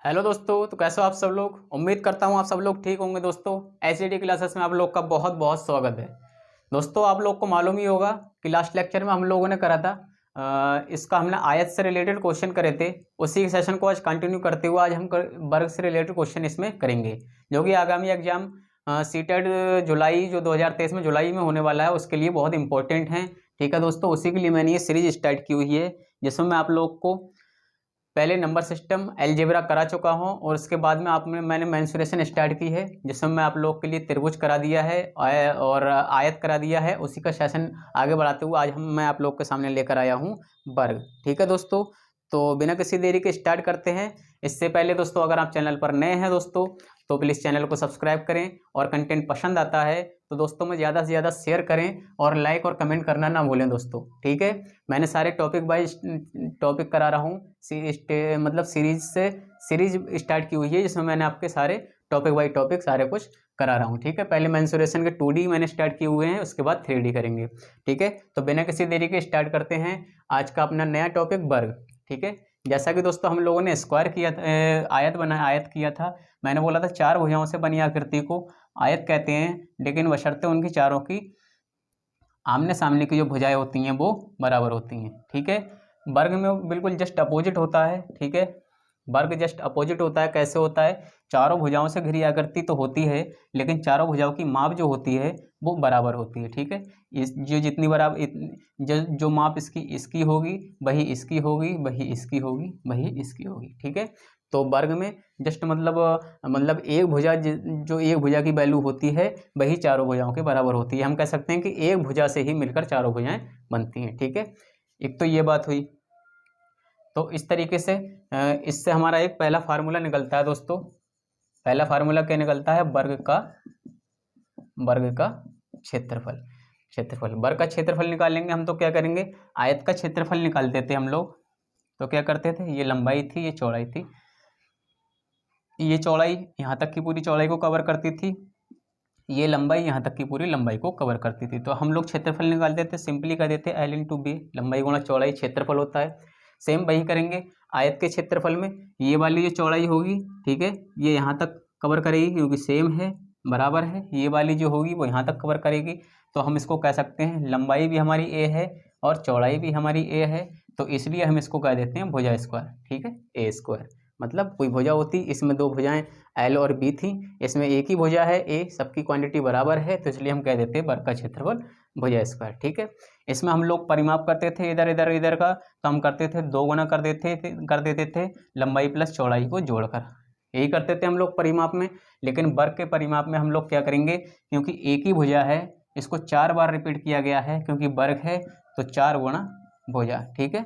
Hello दोस्तों, तो कैसे हो आप सब लोग। उम्मीद करता हूँ आप सब लोग ठीक होंगे। दोस्तों एचडीटी क्लासेस में आप लोग का बहुत बहुत स्वागत है। दोस्तों आप लोग को मालूम ही होगा कि लास्ट लेक्चर में हम लोगों ने करा था इसका हमने आयत से रिलेटेड क्वेश्चन करे थे। उसी सेशन को आज कंटिन्यू करते हुए आज हम वर्ग से रिलेटेड क्वेश्चन इसमें करेंगे, जो कि आगामी एग्जाम सीटेट जुलाई जो 2023 में जुलाई में होने वाला है उसके लिए बहुत इंपॉर्टेंट है। ठीक है दोस्तों, उसी के लिए मैंने ये सीरीज स्टार्ट की हुई है जिसमें मैं आप लोग को पहले नंबर सिस्टम अलजेब्रा करा चुका हूं और उसके बाद में मैंने मेंसुरेशन स्टार्ट की है, जिसमें मैं आप लोग के लिए त्रिभुज करा दिया है और आयत करा दिया है। उसी का सेशन आगे बढ़ाते हुए आज मैं आप लोग के सामने लेकर आया हूं वर्ग। ठीक है दोस्तों, तो बिना किसी देरी के स्टार्ट करते हैं। इससे पहले दोस्तों अगर आप चैनल पर नए हैं दोस्तों तो प्लीज़ चैनल को सब्सक्राइब करें, और कंटेंट पसंद आता है तो दोस्तों में ज़्यादा से ज़्यादा शेयर करें और लाइक और कमेंट करना ना भूलें दोस्तों। ठीक है, मैंने सारे टॉपिक वाइज टॉपिक करा रहा हूँ, मतलब सीरीज स्टार्ट की हुई है जिसमें मैंने आपके सारे टॉपिक बाई टॉपिक सारे कुछ करा रहा हूँ। ठीक है, पहले मेंसुरेशन के 2D मैंने स्टार्ट किए हुए हैं, उसके बाद 3D करेंगे। ठीक है, तो बिना किसी देरी के स्टार्ट करते हैं आज का अपना नया टॉपिक वर्ग। ठीक है, जैसा कि दोस्तों हम लोगों ने स्क्वायर किया आयत किया था। मैंने बोला था चार भुजाओं से बनी आकृति को आयत कहते हैं, लेकिन बशर्ते उनकी चारों की आमने सामने की जो भुजाएं होती हैं वो बराबर होती हैं। ठीक है, वर्ग में बिल्कुल जस्ट अपोजिट होता है। ठीक है, वर्ग जस्ट अपोजिट होता है। कैसे होता है, चारों भुजाओं से घिरी आकृति तो होती है, लेकिन चारों भुजाओं की माप जो होती है वो बराबर होती है। ठीक है, इस जो जितनी बराबर जो माप इसकी होगी वही इसकी होगी, वही इसकी होगी, वही इसकी होगी। ठीक है, तो वर्ग में जस्ट मतलब एक भुजा जो एक भुजा की वैल्यू होती है वही चारों भुजाओं के बराबर होती है। हम कह सकते हैं कि एक भुजा से ही मिलकर चारों भुजाएं बनती हैं। ठीक है, एक तो ये बात हुई। तो इस तरीके से इससे हमारा एक पहला फार्मूला निकलता है दोस्तों। पहला फार्मूला क्या निकलता है, वर्ग का क्षेत्रफल। वर्ग का क्षेत्रफल निकालेंगे हम तो क्या करेंगे, आयत का क्षेत्रफल निकालते थे हम लोग। तो क्या करते थे, ये लंबाई थी, ये चौड़ाई थी, ये चौड़ाई यहाँ तक की पूरी चौड़ाई को कवर करती थी, ये लंबाई यहाँ तक की पूरी लंबाई को कवर करती थी। तो हम लोग क्षेत्रफल निकालते थे, सिंपली कर देते L इंटू बी, लंबाई गुणा चौड़ाई क्षेत्रफल होता है। सेम वही करेंगे आयत के क्षेत्रफल में। ये वाली जो चौड़ाई होगी, ठीक है, ये यहाँ तक कवर करेगी क्योंकि सेम है, बराबर है। ये वाली जो होगी वो यहाँ तक कवर करेगी। तो हम इसको कह सकते हैं लंबाई भी हमारी ए है और चौड़ाई भी हमारी ए है, तो इसलिए हम इसको कह देते हैं भुजा स्क्वायर। ठीक है, ए स्क्वायर मतलब कोई भुजा होती, इसमें दो भुजाएं एल और बी थी, इसमें एक ही भुजा है ए, सबकी क्वांटिटी बराबर है, तो इसलिए हम कह देते हैं वर्ग का क्षेत्रफल भुजा स्क्वायर। ठीक है, इसमें हम लोग परिमाप करते थे इधर का, तो हम करते थे 2 गुना कर देते थे लंबाई प्लस चौड़ाई को जोड़कर, यही करते थे हम लोग परिमाप में। लेकिन वर्ग के परिमाप में हम लोग क्या करेंगे, क्योंकि एक ही भुजा है इसको 4 बार रिपीट किया गया है, क्योंकि वर्ग है तो 4 गुणा भुजा। ठीक है,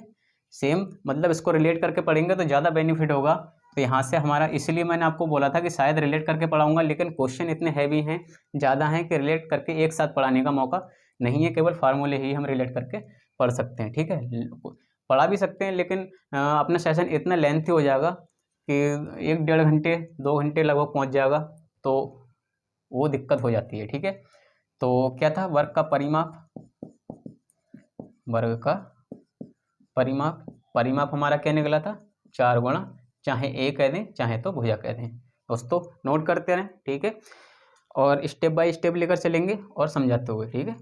सेम मतलब इसको रिलेट करके पढ़ेंगे तो ज़्यादा बेनिफिट होगा। तो यहाँ से हमारा, इसलिए मैंने आपको बोला था कि शायद रिलेट करके पढ़ाऊंगा, लेकिन क्वेश्चन इतने हैवी हैं, ज़्यादा हैं कि रिलेट करके एक साथ पढ़ाने का मौका नहीं है। केवल फार्मूले ही हम रिलेट करके पढ़ सकते हैं। ठीक है, पढ़ा भी सकते हैं, लेकिन अपना सेशन इतना लेंथी हो जाएगा कि 1-1.5 घंटे 2 घंटे लगभग पहुँच जाएगा, तो वो दिक्कत हो जाती है। ठीक है, तो क्या था, वर्ग का परिमाप हमारा क्या निकला था, 4 गुणा, चाहे ए कह दें चाहे तो भुजा कह दें। दोस्तों नोट करते रहें। ठीक है, और स्टेप बाय स्टेप लेकर चलेंगे और समझाते हुए। ठीक है,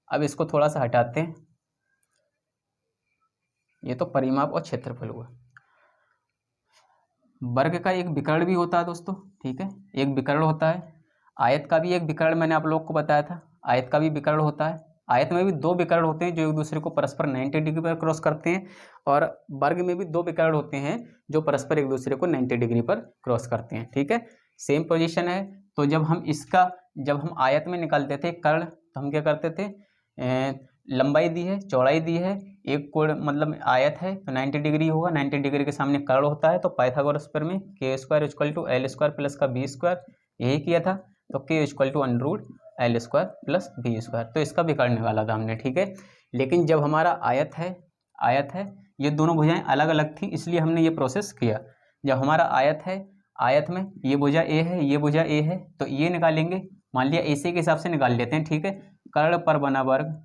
अब इसको थोड़ा सा हटाते हैं, ये तो परिमाप और क्षेत्रफल हुआ। वर्ग का एक विकर्ण भी होता है दोस्तों। ठीक है, एक विकर्ण होता है, आयत का भी एक विकर्ण मैंने आप लोग को बताया था, आयत का भी विकर्ण होता है। आयत में भी 2 विकर्ण होते हैं जो एक दूसरे को परस्पर 90 डिग्री पर क्रॉस करते हैं, और वर्ग में भी 2 विकर्ण होते हैं जो परस्पर एक दूसरे को 90 डिग्री पर क्रॉस करते हैं। ठीक है, सेम पोजीशन है। तो जब हम आयत में निकालते थे कर्ण, तो हम क्या करते थे, लंबाई दी है, चौड़ाई दी है, एक कोण मतलब आयत है तो 90 डिग्री होगा, 90 डिग्री के सामने कर्ण होता है, तो पाइथागोरस पर में k square equal to l square plus का बी स्क्वायर, यही किया था। तो k equal to under root l square plus b square, तो इसका विकर्ण निकाला था हमने। ठीक है, लेकिन जब हमारा आयत है ये दोनों भुजाएं अलग अलग थी, इसलिए हमने ये प्रोसेस किया। जब हमारा आयत है, आयत में ये भुजा ए है, ये भुजा ए है, तो ये निकालेंगे, मान लिया ऐसे के हिसाब से निकाल लेते हैं। ठीक है, कर्ण पर बना वर्ग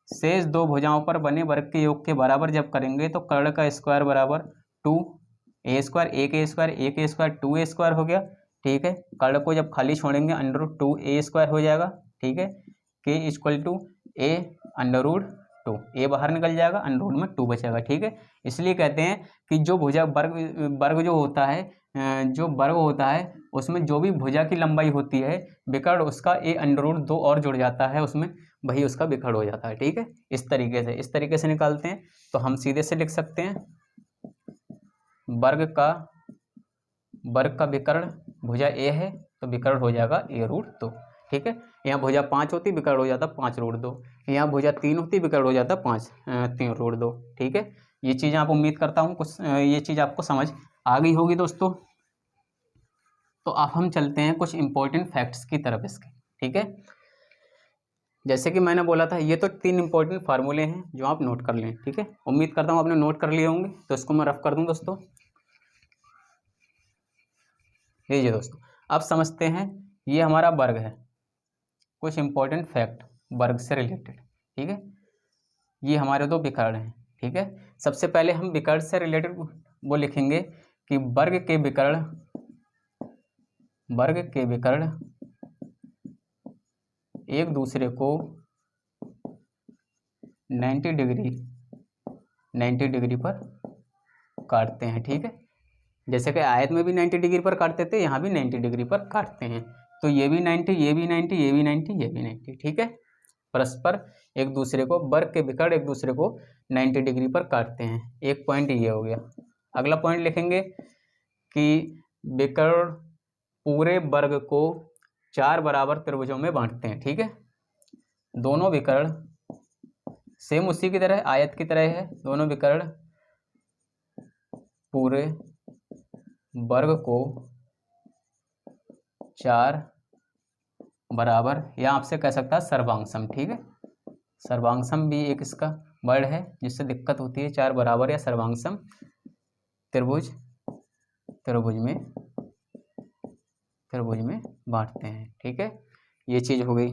शेष 2 भुजाओं पर बने वर्ग के योग के बराबर जब करेंगे तो कर्ण का स्क्वायर बराबर 2 ए स्क्वायर, एक ए स्क्वायर, एक ए स्क्वायर, 2a² हो गया, ठीक है। कर्ण को जब खाली छोड़ेंगे √2a² हो जाएगा, ठीक है। k = a √2, ए बाहर निकल जाएगा, अंडररूट में 2 बचेगा, ठीक है। इसलिए कहते हैं कि जो भुजा वर्ग जो होता है, जो वर्ग होता है उसमें जो भी भुजा की लंबाई होती है विकर्ण उसका a √2 और जुड़ जाता है उसमें, वही उसका विकर्ण हो जाता है, ठीक है। इस तरीके से निकालते हैं। तो हम सीधे से लिख सकते हैं वर्ग का विकर्ण भुजा a है तो विकर्ण हो जाएगा a√2, ठीक है। यहाँ भुजा 5 होती विकर्ण हो जाता 5√2, यहाँ भुजा 3 होती विकर्ण हो जाता 3√2, ठीक है। ये चीज़ आप उम्मीद करता हूँ कुछ ये चीज़ आपको समझ आ गई होगी दोस्तों। तो अब हम चलते हैं कुछ इंपॉर्टेंट फैक्ट्स की तरफ इसके, ठीक है। जैसे कि मैंने बोला था ये तो 3 इंपॉर्टेंट फार्मूले हैं जो आप नोट कर लें, ठीक है। उम्मीद करता हूँ आपने नोट कर लिए होंगे, तो इसको मैं रफ कर दूँ दोस्तों। लीजिए दोस्तों, अब समझते हैं ये हमारा वर्ग है, कुछ इंपॉर्टेंट फैक्ट वर्ग से रिलेटेड, ठीक है। ये हमारे 2 विकर्ण हैं, ठीक है। सबसे पहले हम विकर्ण से रिलेटेड वो लिखेंगे कि वर्ग के विकर्ण एक दूसरे को 90 डिग्री पर काटते हैं, ठीक है। जैसे कि आयत में भी 90 डिग्री पर काटते थे, यहाँ भी 90 डिग्री पर काटते हैं। तो ये भी 90, ये भी 90, ये भी 90, ये भी 90, ठीक है। परस्पर एक दूसरे को वर्ग के विकर्ण एक दूसरे को 90 डिग्री पर काटते हैं। एक पॉइंट ये हो गया। अगला पॉइंट लिखेंगे कि विकर्ण पूरे वर्ग को 4 बराबर त्रिभुजों में बांटते हैं, ठीक है। दोनों विकर्ण सेम उसी की तरह आयत की तरह है, दोनों विकर्ण पूरे वर्ग को 4 बराबर, या आपसे कह सकता है सर्वांगसम, ठीक है। सर्वांगसम भी एक इसका वर्ड है जिससे दिक्कत होती है। 4 बराबर या सर्वांगसम त्रिभुज में बांटते हैं, ठीक है। ये चीज़ हो गई।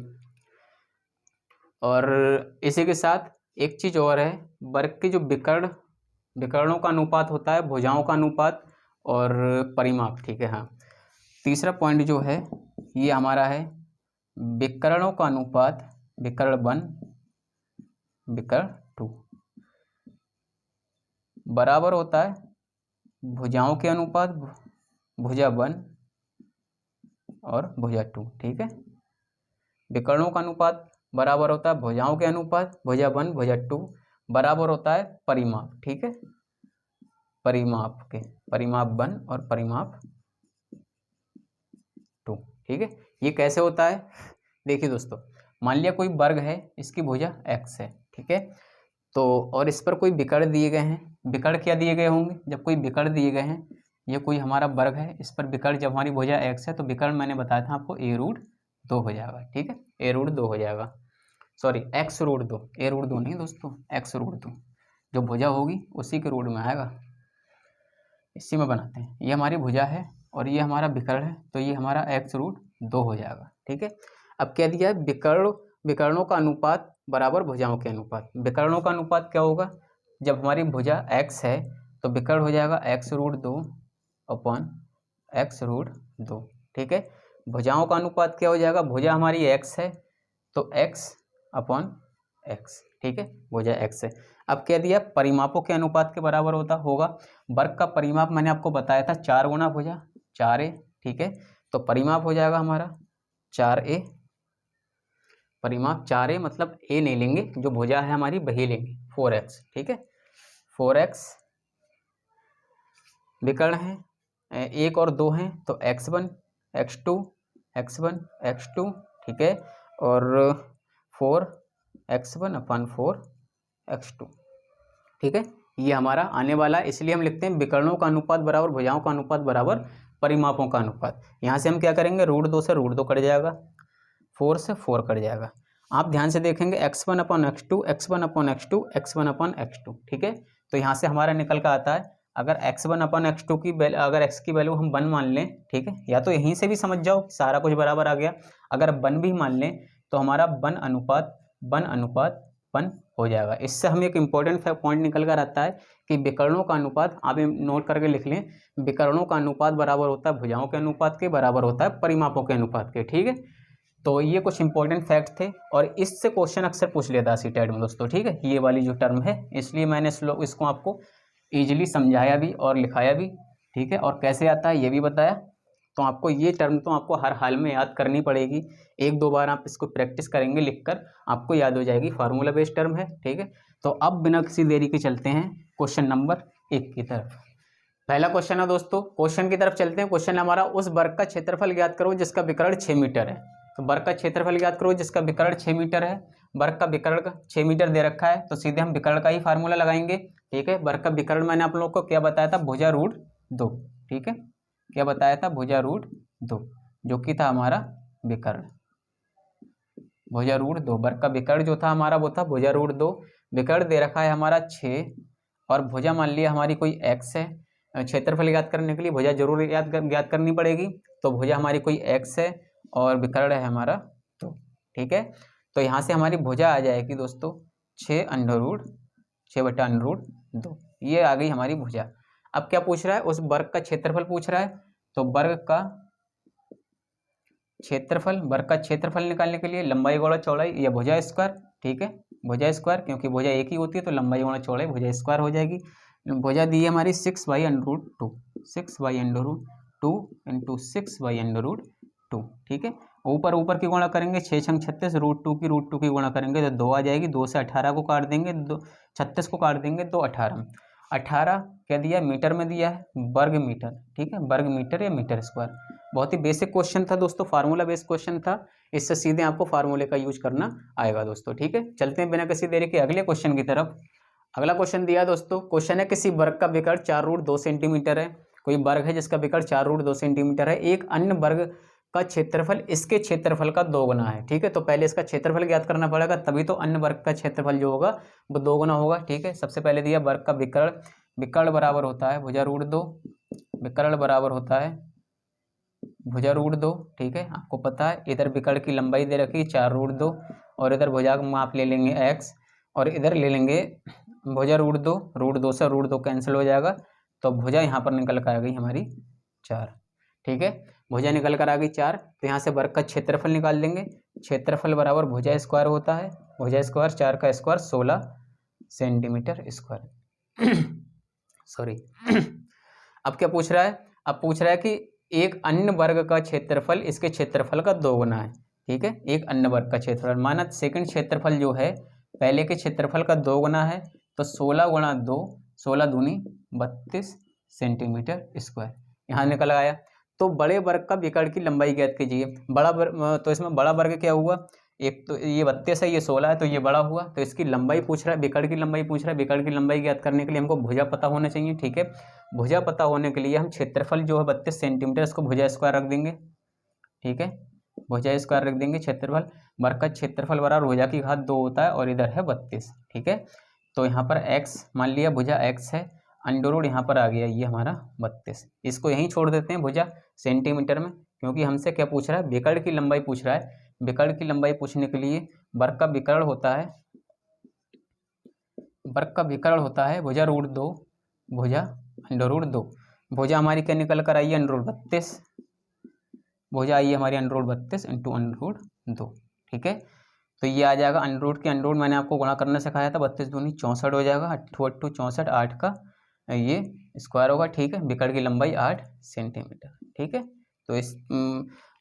और इसी के साथ एक चीज़ और है, वर्ग के जो विकर्णों का अनुपात होता है, भुजाओं का अनुपात और परिमाप, ठीक है। हाँ, तीसरा पॉइंट जो है ये हमारा है विकर्णों का अनुपात विकर्ण 1 विकर्ण 2 बराबर होता है भुजाओं के अनुपात भुजा 1 और भुजा 2, ठीक है। विकर्णों का अनुपात बराबर होता है भुजाओं के अनुपात भुजा 1 भुजा 2 बराबर होता है परिमाप, ठीक है। परिमाप 1 और परिमाप 2, ठीक है। ये कैसे होता है, देखिए दोस्तों, मान लिया कोई वर्ग है, इसकी भुजा x है, ठीक है। तो और इस पर कोई विकर्ण दिए गए हैं। विकर्ण क्या दिए गए होंगे, जब कोई विकर्ण दिए गए हैं, ये कोई हमारा वर्ग है, इस पर विकर्ण जब हमारी भुजा x है तो विकर्ण मैंने बताया था आपको a√2 हो जाएगा, ठीक है। a√2 हो जाएगा, सॉरी x√2, a√2 नहीं दोस्तों, x√2 जो भुजा होगी उसी के रूट में आएगा। इसी में बनाते हैं, ये हमारी भुजा है और ये हमारा विकर्ण है, तो ये हमारा x√2 हो जाएगा, ठीक है। अब क्या दिया है, विकर्णों का अनुपात बराबर भुजाओं के अनुपात। विकर्णों का अनुपात क्या होगा, जब हमारी भुजा x है तो विकर्ण हो जाएगा x√2/x√2, ठीक है। भुजाओं का अनुपात क्या हो जाएगा, भुजा हमारी x है तो x/x, ठीक है, भुजा x है। अब क्या दिया, परिमापों के अनुपात के बराबर होगा। वर्ग का परिमाप मैंने आपको बताया था 4 गुना भुजा 4a, ठीक है। तो परिमाप हो जाएगा हमारा 4a, परिमाप 4a मतलब a नहीं लेंगे, जो भुजा है हमारी वही लेंगे 4x, ठीक है। 4x विकर्ण है, 1 और 2 हैं तो x1 x2 x1 x2, ठीक है, और 4x1/4 x2, ठीक है। ये हमारा आने वाला, इसलिए हम लिखते हैं विकर्णों का अनुपात बराबर भुजाओं का अनुपात बराबर परिमापों का अनुपात। यहाँ से हम क्या करेंगे, √2 से √2 कट जाएगा, 4 से 4 कट जाएगा। आप ध्यान से देखेंगे x1/x2 x1/x2 x1/x2, ठीक है। तो यहाँ से हमारा निकल कर आता है, अगर x1/x2 की अगर x की वैल्यू हम 1 मान लें, ठीक है, या तो यहीं से भी समझ जाओ सारा कुछ बराबर आ गया। अगर 1 भी मान लें तो हमारा 1 अनुपात 1 हो जाएगा। इससे हमें एक इम्पोर्टेंट पॉइंट निकल कर आता है कि विकर्णों का अनुपात, आप नोट करके लिख लें, विकर्णों का अनुपात बराबर होता है भुजाओं के अनुपात के, बराबर होता है परिमापों के अनुपात के। ठीक है, तो ये कुछ इंपॉर्टेंट फैक्ट थे और इससे क्वेश्चन अक्सर पूछ लेता है सीटेट में दोस्तों। ठीक है, ये वाली जो टर्म है, इसलिए मैंने इसको आपको ईजिली समझाया भी और लिखाया भी। ठीक है, और कैसे आता है ये भी बताया। तो आपको ये टर्म तो आपको हर हाल में याद करनी पड़ेगी। एक दो बार आप इसको प्रैक्टिस करेंगे लिखकर, आपको याद हो जाएगी, फार्मूला बेस्ड टर्म है। ठीक है, तो अब बिना किसी देरी के चलते हैं क्वेश्चन नंबर 1 की तरफ। पहला क्वेश्चन है दोस्तों, क्वेश्चन की तरफ चलते हैं। क्वेश्चन हमारा, उस वर्ग का क्षेत्रफल ज्ञात करो जिसका विकर्ण 6 मीटर है। तो वर्ग का क्षेत्रफल ज्ञात करो जिसका विकर्ण 6 मीटर है। वर्ग का विकर्ण 6 मीटर दे रखा है, तो सीधे हम विकर्ण का ही फार्मूला लगाएंगे। ठीक है, वर्ग का विकर्ण मैंने आप लोगों को क्या बताया था, भुजा रूट 2। ठीक है, क्या बताया था, भुजा रूट 2, जो कि था हमारा विकर्ण, भुजा रूट 2। वर्ग का विकर्ण जो था हमारा वो था भुजा रूट 2। विकर्ण दे रखा है हमारा 6 और भुजा मान लिया हमारी कोई x है। क्षेत्रफल ज्ञात करने के लिए भुजा जरूर ज्ञात करनी पड़ेगी। तो भुजा हमारी कोई x है और विकर्ण है हमारा 2। ठीक है, तो यहाँ से हमारी भुजा आ जाएगी दोस्तों 6/√2। ये आ गई हमारी भुजा। अब क्या पूछ रहा है, उस वर्ग का क्षेत्रफल पूछ रहा है। तो वर्ग का क्षेत्रफल निकालने के लिए लंबाई गुणा चौड़ाई या भुजा स्क्वायर। ठीक है, भुजा स्क्वायर, क्योंकि भुजा एक ही होती है तो लंबाई गुणा चौड़ाई भुजा स्क्वायर हो जाएगी। भुजा दी है हमारी 6/√2, 6/√2 इंटू 6/√2। ठीक है, ऊपर की गुणा करेंगे, 6 छंग 36, √2 की गुणा करेंगे तो 2 आ जाएगी। 2 से 18 को काट देंगे, 36 को काट देंगे तो 18 क्या दिया, मीटर में दिया है, वर्ग मीटर। ठीक है, वर्ग मीटर या मीटर स्क्वायर। बहुत ही बेसिक क्वेश्चन था दोस्तों, फार्मूला बेस्ड क्वेश्चन था। इससे सीधे आपको फार्मूले का यूज करना आएगा दोस्तों। ठीक है, चलते हैं बिना किसी देरी के अगले क्वेश्चन की तरफ। अगला क्वेश्चन दिया दोस्तों, क्वेश्चन है किसी वर्ग का विकर्ण 4√2 सेंटीमीटर है। कोई वर्ग है जिसका विकर्ण 4√2 सेंटीमीटर है। एक अन्य वर्ग का क्षेत्रफल इसके क्षेत्रफल का 2 गुना है। ठीक है, तो पहले इसका क्षेत्रफल ज्ञात करना पड़ेगा, तभी तो अन्य वर्ग का क्षेत्रफल जो होगा वो 2 गुना होगा। ठीक है, सबसे पहले दिया वर्ग का विकर्ण बराबर होता है भुजा रूट 2, विकर्ण बराबर होता है भुजा रूट 2। ठीक है, आपको पता है इधर विकर्ण की लंबाई दे रखी 4√2 और इधर भुजा का माप ले लेंगे x और इधर ले लेंगे भुजा रूट 2। √2 से √2 कैंसिल हो जाएगा, तो भुजा यहाँ पर निकल कर आ गई हमारी 4। ठीक है, भुजा निकल कर आ गई 4, तो यहाँ से वर्ग का क्षेत्रफल निकाल देंगे। क्षेत्रफल बराबर भुजा स्क्वायर होता है, भुजा स्क्वायर 4 का स्क्वायर 16 सेंटीमीटर स्क्वायर। सॉरी। अब क्या पूछ रहा है, अब पूछ रहा है कि एक अन्य वर्ग का क्षेत्रफल इसके क्षेत्रफल का 2 गुना है। ठीक है, एक अन्य वर्ग का क्षेत्रफल, माना सेकंड क्षेत्रफल जो है पहले के क्षेत्रफल का 2 गुना है, तो 16 गुणा 2, 16 दूनी 32 सेंटीमीटर स्क्वायर यहाँ निकल आया। तो बड़े वर्ग का विकर्ण की लंबाई ज्ञात कीजिए। बड़ा वर्ग, तो इसमें बड़ा वर्ग क्या हुआ, एक तो ये 32 है, ये 16 है, तो ये बड़ा हुआ। तो इसकी लंबाई पूछ रहा है, विकर्ण की लंबाई पूछ रहा है। विकर्ण की लंबाई ज्ञात करने के लिए हमको भुजा पता होना चाहिए। ठीक है, भुजा पता होने के लिए हम क्षेत्रफल जो है 32 सेंटीमीटर, इसको भुजा स्क्वायर रख देंगे। ठीक है, भुजा स्क्वायर रख देंगे। क्षेत्रफल, वर्ग का क्षेत्रफल बराबर भुजा की घात 2 होता है और इधर है 32। ठीक है, तो यहाँ पर x मान लिया, भुजा x है, अंडर यहाँ पर आ गया ये हमारा 32। इसको यहीं छोड़ देते हैं भुजा सेंटीमीटर में, क्योंकि हमसे क्या पूछ रहा है, विकर्ण की लंबाई पूछ रहा है। विकर्ण की लंबाई पूछने के लिए वर्ग का विकर्ण होता है, वर्ग का विकर्ण होता है भुजा रूट 2, भुजा √2। भुजा हमारी क्या निकल कर आई है, √32। भुजा आई है हमारी √32 इंटू √2। ठीक है, तो ये आ जाएगा अंडर के अंडर, मैंने आपको गुणा करना सिखाया था, 32 दूनी 64 हो जाएगा, 8 64, 8 का ये स्क्वायर होगा। ठीक है, विकर्ण की लंबाई 8 सेंटीमीटर। ठीक है, तो इस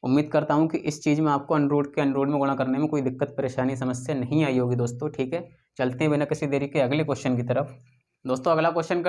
उम्मीद करता हूँ कि इस चीज़ में आपको अंडर के अंडर में गुणा करने में कोई दिक्कत परेशानी समस्या नहीं आई होगी दोस्तों। ठीक है, चलते हैं बिना किसी देरी के अगले क्वेश्चन की तरफ। दोस्तों अगला क्वेश्चन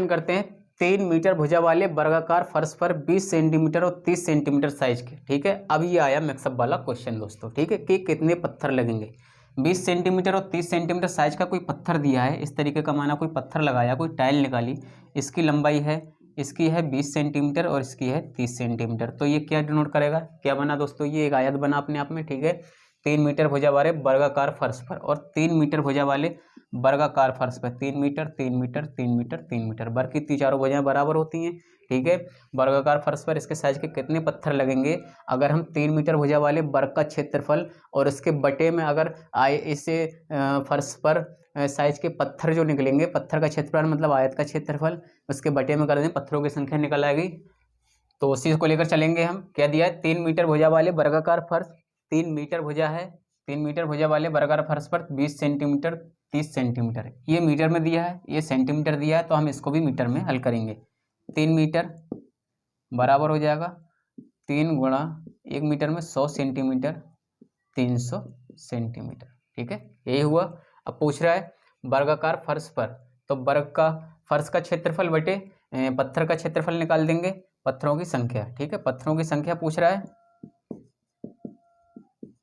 करते हैं 3 मीटर भुजा वाले वर्गाकार फर्श पर 20 सेंटीमीटर और 30 सेंटीमीटर साइज के। ठीक है, अब ये आया मिक्सअप वाला क्वेश्चन दोस्तों। ठीक है, कि कितने पत्थर लगेंगे। 20 सेंटीमीटर और 30 सेंटीमीटर साइज का कोई पत्थर दिया है, इस तरीके का, माना कोई पत्थर लगाया, कोई टाइल निकाली, इसकी लंबाई है, इसकी है 20 सेंटीमीटर और इसकी है 30 सेंटीमीटर। तो ये क्या डिनोट करेगा, क्या बना दोस्तों, ये एक आयत बना अपने आप में। ठीक है, मीटर भुजा वाले वर्गाकार फर्श पर, और 3 मीटर भुजा वाले वर्गाकार फर्श पर 3 मीटर 3 मीटर 3 मीटर 3 मीटर। वर्ग की चारों भुजाएं बराबर होती हैं, ठीक है। वर्गाकार फर्श पर इसके साइज के कितने पत्थर लगेंगे? अगर हम 3 मीटर भुजा वाले वर्ग का क्षेत्रफल और इसके बटे में अगर आए इसे फर्श पर साइज के पत्थर जो निकलेंगे, पत्थर का क्षेत्रफल मतलब आयत का क्षेत्रफल, उसके बटे में कर दें, पत्थरों की संख्या निकल आएगी। तो उसी को लेकर चलेंगे हम। क्या दिया है? 3 मीटर भुजा वाले वर्गाकार फर्श, 3 मीटर भुजा है, 3 मीटर भुजा वाले वर्गाकार फर्श पर 20 सेंटीमीटर 30 सेंटीमीटर, ये मीटर में दिया है, ये सेंटीमीटर दिया है, तो हम इसको भी मीटर में हल करेंगे। 3 मीटर बराबर हो जाएगा 3 गुणा 1 मीटर में 100 सेंटीमीटर 300 सेंटीमीटर, ठीक है, यही हुआ। अब पूछ रहा है वर्गाकार फर्श पर, तो वर्ग का फर्श का क्षेत्रफल बटे पत्थर का क्षेत्रफल निकाल देंगे, पत्थरों की संख्या, ठीक है। पत्थरों की संख्या पूछ रहा है,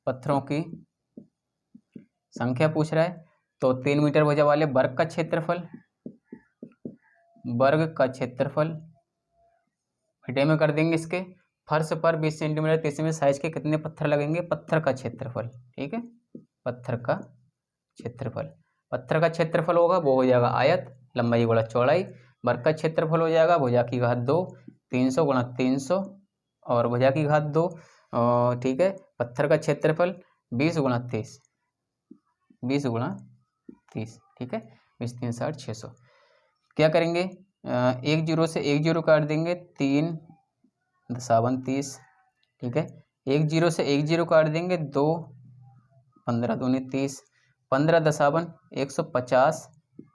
पत्थरों की संख्या पूछ रहा है, तो 3 मीटर भुजा वाले वर्ग का क्षेत्रफल, वर्ग का क्षेत्रफल बटे में कर देंगे इसके फर्श पर 20 सेंटीमीटर 30 में साइज के कितने पत्थर लगेंगे? पत्थर का क्षेत्रफल, ठीक है, पत्थर का क्षेत्रफल। पत्थर का क्षेत्रफल होगा वो हो जाएगा आयत, लंबाई गुणा चौड़ाई। वर्ग का क्षेत्रफल हो जाएगा भुजा की घात 2, 300 गुणा 300 और भुजा की घात 2, ठीक है। पत्थर का क्षेत्रफल 20 गुणा 30, 20 गुणा 30, ठीक है, 20 3 60 600। क्या करेंगे? 1 जीरो से 1 जीरो काट देंगे, 3 दशावन 30, ठीक है। 1 जीरो से 1 जीरो काट देंगे, 2 15 दूनी 30, 15 दशावन 150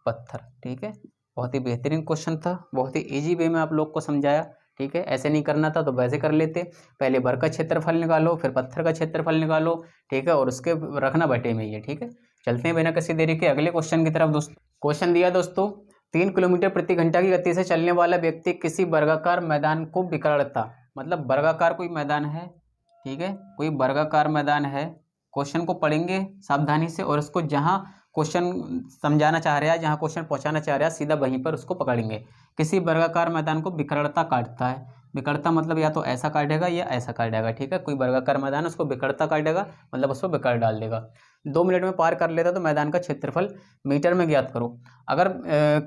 पत्थर, ठीक है। बहुत ही बेहतरीन क्वेश्चन था, बहुत ही इजी वे में आप लोग को समझाया, ठीक है। ऐसे नहीं करना था तो वैसे कर लेते, पहले वर्ग का क्षेत्रफल निकालो, फिर पत्थर का क्षेत्रफल निकालो, ठीक है, और उसके रखना बटे में ये, ठीक है। चलते हैं बिना किसी देरी के अगले क्वेश्चन की तरफ। दोस्तों क्वेश्चन दिया दोस्तों, 3 किलोमीटर प्रति घंटा की गति से चलने वाला व्यक्ति किसी वर्गाकार मैदान को विकर्णता, मतलब वर्गाकार कोई मैदान है, ठीक है, कोई वर्गाकार मैदान है। क्वेश्चन को पढ़ेंगे सावधानी से और उसको जहाँ क्वेश्चन समझाना चाह रहा है, जहाँ क्वेश्चन पहुँचाना चाह रहा है, सीधा वहीं पर उसको पकड़ेंगे। किसी वर्गाकार मैदान को विकर्णता काटता है, विकर्णता मतलब या तो ऐसा काटेगा या ऐसा काटेगा, ठीक है। कोई वर्गाकार मैदान उसको विकर्णता काटेगा मतलब उसको विकर्ण डाल देगा। 2 मिनट में पार कर लेता तो मैदान का क्षेत्रफल मीटर में ज्ञात करो। अगर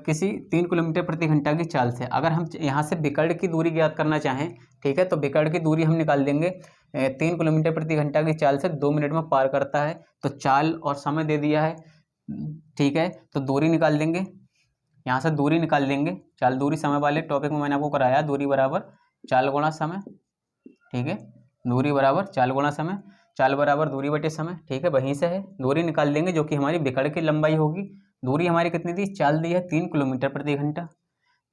किसी 3 किलोमीटर प्रति घंटा की चाल से अगर हम यहाँ से विकर्ण की दूरी ज्ञात करना चाहें, ठीक है, तो विकर्ण की दूरी हम निकाल देंगे। 3 किलोमीटर प्रति घंटा की चाल से 2 मिनट में पार करता है, तो चाल और समय दे दिया है, ठीक है, तो दूरी निकाल देंगे, यहाँ से दूरी निकाल देंगे। चाल दूरी समय वाले टॉपिक में मैंने आपको कराया, दूरी बराबर चाल गुणा समय, ठीक है, दूरी बराबर चाल गुणा समय, चाल बराबर दूरी बटे समय, ठीक है, वहीं से है। दूरी निकाल देंगे जो कि हमारी विकर्ण की लंबाई होगी। दूरी हमारी कितनी थी? चाल दी है 3 किलोमीटर प्रति घंटा,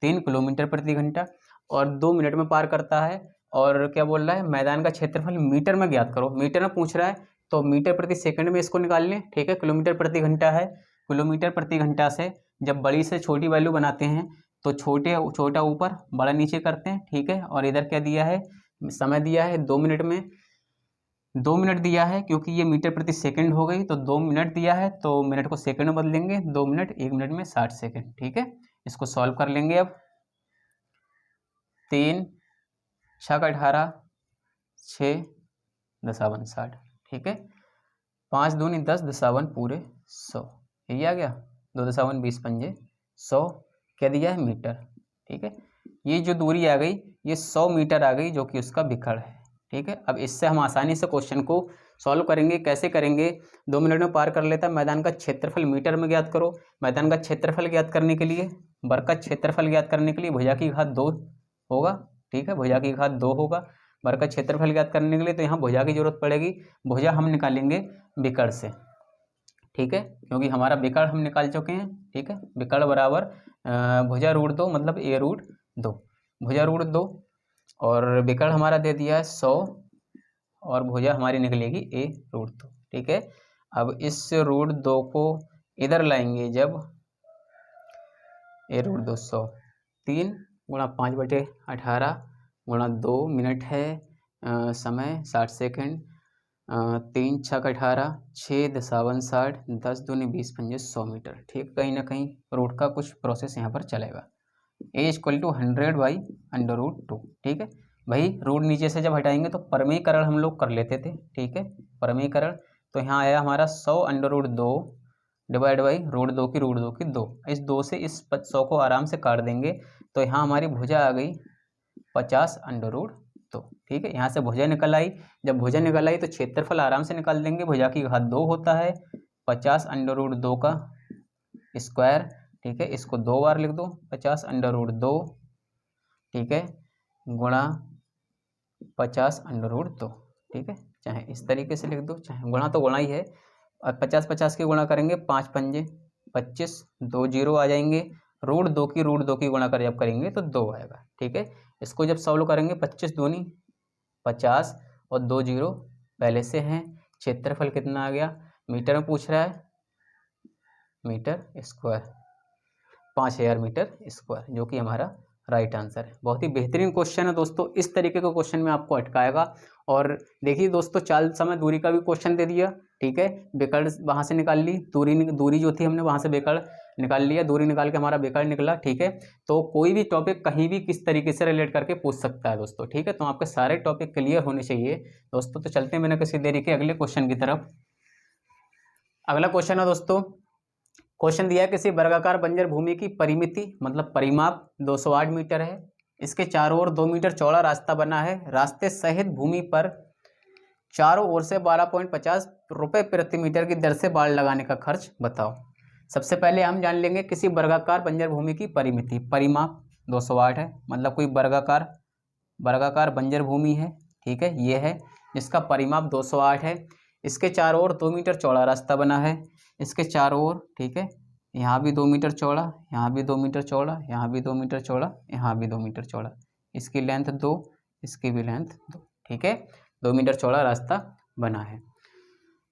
3 किलोमीटर प्रति घंटा, और 2 मिनट में पार करता है। और क्या बोल रहा है? मैदान का क्षेत्रफल मीटर में ज्ञात करो। मीटर में पूछ रहा है तो मीटर प्रति सेकंड में इसको निकाल लें, ठीक है। किलोमीटर प्रति घंटा है, किलोमीटर प्रति घंटा से जब बड़ी से छोटी वैल्यू बनाते हैं तो छोटा ऊपर बड़ा नीचे करते हैं, ठीक है। और इधर क्या दिया है? समय दिया है 2 मिनट में, 2 मिनट दिया है क्योंकि ये मीटर प्रति सेकंड हो गई, तो 2 मिनट दिया है तो मिनट को सेकंड में बदलेंगे, 2 मिनट 1 मिनट में 60 सेकंड, ठीक है। इसको सॉल्व कर लेंगे अब। 3 6 18 6 दशावन 60, ठीक है। 5 दूनी 10 दशावन पूरे 100, यही आ गया। 2 दशावन 20 पंजे 100, क्या दिया है? मीटर, ठीक है। ये जो दूरी आ गई ये 100 मीटर आ गई जो कि उसका विकर्ण है, ठीक है। अब इससे हम आसानी से क्वेश्चन को सॉल्व करेंगे। कैसे करेंगे? 2 मिनट में पार कर लेता है। मैदान का क्षेत्रफल मीटर में ज्ञात करो। मैदान का क्षेत्रफल ज्ञात करने के लिए, वर्ग का क्षेत्रफल ज्ञात करने के लिए भुजा की घात 2 होगा, ठीक है, भुजा की घात 2 होगा। वर्ग का क्षेत्रफल ज्ञात करने के लिए तो यहाँ भुजा की जरूरत पड़ेगी। भुजा हम निकालेंगे विकर्ण से, ठीक है, क्योंकि हमारा विकर्ण हम निकाल चुके हैं, ठीक है। विकर्ण बराबर भुजा रूट 2 मतलब a रूट 2, भुजा रूट 2, और विकर्ण हमारा दे दिया है 100 और भुजा हमारी निकलेगी a रूट 2, ठीक है। अब इस रूट 2 को इधर लाएंगे जब a रूट 2 100, 3 गुणा 5 बटे 18 गुणा 2 मिनट है, समय 60 सेकेंड, 3 6 18 6 दशावन 60, 10 दूनी 20 पंजे 100 मीटर, ठीक। कहीं ना कहीं रूट का कुछ प्रोसेस यहाँ पर चलेगा। a इक्वल टू 100/√2, ठीक है। भाई रूट नीचे से जब हटाएंगे तो परमीकरण हम लोग कर लेते थे, ठीक है, परमीकरण तो यहाँ आया हमारा 100√2 डिवाइड बाई √2 इस 2 से इस 100 को आराम से काट देंगे, तो यहाँ हमारी भुजा आ गई 50√2। ठीक है, यहाँ से भुजा निकल आई। जब भुजा निकल आई तो क्षेत्रफल आराम से निकाल देंगे। भुजा की घात 2 होता है 50√2 का स्क्वायर। ठीक है, इसको 2 बार लिख दो 50√2, ठीक है, गुणा 50√2। ठीक है, चाहे इस तरीके से लिख दो, चाहे गुणा तो गुणा ही है। और 50 के गुणा करेंगे 5 पंजे 25, 2 जीरो आ जाएंगे। √2 की गुणा कर जब करेंगे तो 2 आएगा। ठीक है, इसको जब सॉल्व करेंगे 25 दूनी 50 और 2 जीरो पहले से हैं। क्षेत्रफल कितना आ गया, मीटर में पूछ रहा है, मीटर स्क्वायर, 5000 मीटर स्क्वायर, जो कि हमारा राइट आंसर है। बहुत ही बेहतरीन क्वेश्चन है दोस्तों। इस तरीके का क्वेश्चन में आपको अटकाएगा। और देखिए दोस्तों, चाल समय दूरी का भी क्वेश्चन दे दिया। ठीक है, बेकड़ वहाँ से निकाल ली, दूरी जो थी हमने वहाँ से बेकड़ निकाल लिया, दूरी निकाल के हमारा बेकड़ निकला। ठीक है, तो कोई भी टॉपिक कहीं भी किस तरीके से रिलेट करके पूछ सकता है दोस्तों। ठीक है, तो आपके सारे टॉपिक क्लियर होने चाहिए दोस्तों। तो चलते हैं बिना किसी देरी के अगले क्वेश्चन की तरफ। अगला क्वेश्चन है दोस्तों, क्वेश्चन दिया है किसी वर्गाकार बंजर भूमि की परिमिति मतलब परिमाप 208 मीटर है। इसके चारों ओर 2 मीटर चौड़ा रास्ता बना है। रास्ते सहित भूमि पर चारों ओर से 12.50 रुपये प्रति मीटर की दर से बाड़ लगाने का खर्च बताओ। सबसे पहले हम जान लेंगे किसी वर्गाकार बंजर भूमि की परिमिति। परिमाप 208 है, मतलब कोई वर्गाकार बंजर भूमि है। ठीक है, ये है जिसका परिमाप 208 है। इसके चारों ओर 2 मीटर चौड़ा रास्ता बना है। इसके चारों ओर, ठीक है, यहाँ भी 2 मीटर चौड़ा, यहाँ भी 2 मीटर चौड़ा, यहाँ भी 2 मीटर चौड़ा, यहाँ भी 2 मीटर चौड़ा। इसकी लेंथ 2, इसकी भी लेंथ 2। ठीक है, 2 मीटर चौड़ा रास्ता बना है।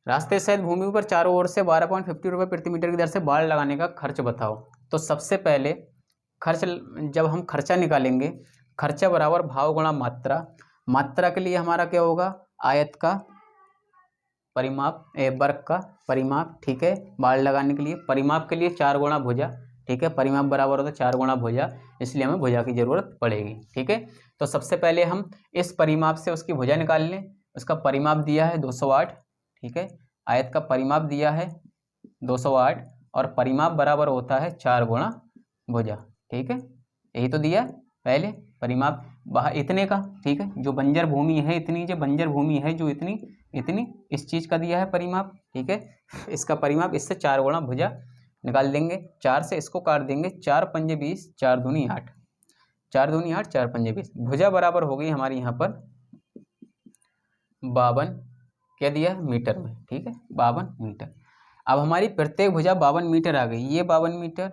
रास्ते सहित भूमि पर चारों ओर से 12.50 रुपये प्रति मीटर की दर से बाड़ लगाने का खर्च बताओ। तो सबसे पहले खर्च, जब हम खर्चा निकालेंगे, खर्चा बराबर भाव गुणा मात्रा। मात्रा के लिए हमारा क्या होगा, आयत का परिमाप, वर्ग का परिमाप। ठीक है, बाड़ लगाने के लिए परिमाप के लिए 4 गुणा भुजा। ठीक है, परिमाप बराबर होता है 4 गुणा भुजा, इसलिए हमें भुजा की जरूरत पड़ेगी। ठीक है, तो सबसे पहले हम इस परिमाप से उसकी भुजा निकाल लें। उसका परिमाप दिया है 208। ठीक है, आयत का परिमाप दिया है 208 और परिमाप बराबर होता है 4 गुणा भुजा। ठीक है, यही तो दिया पहले परिमाप इतने का। ठीक है, जो बंजर भूमि है इतनी, जो बंजर भूमि है जो इतनी इस चीज़ का दिया है परिमाप। ठीक है, इसका परिमाप इससे 4 गुणा भुजा निकाल देंगे। 4 से इसको काट देंगे, 4 पंजे 20, 4 दूनी 8, 4 दूनी 8, 4 पंजे 20। भुजा बराबर हो गई हमारी यहाँ पर 52, क्या दिया है मीटर में। ठीक है, 52 मीटर। अब हमारी प्रत्येक भुजा 52 मीटर आ गई। ये 52 मीटर,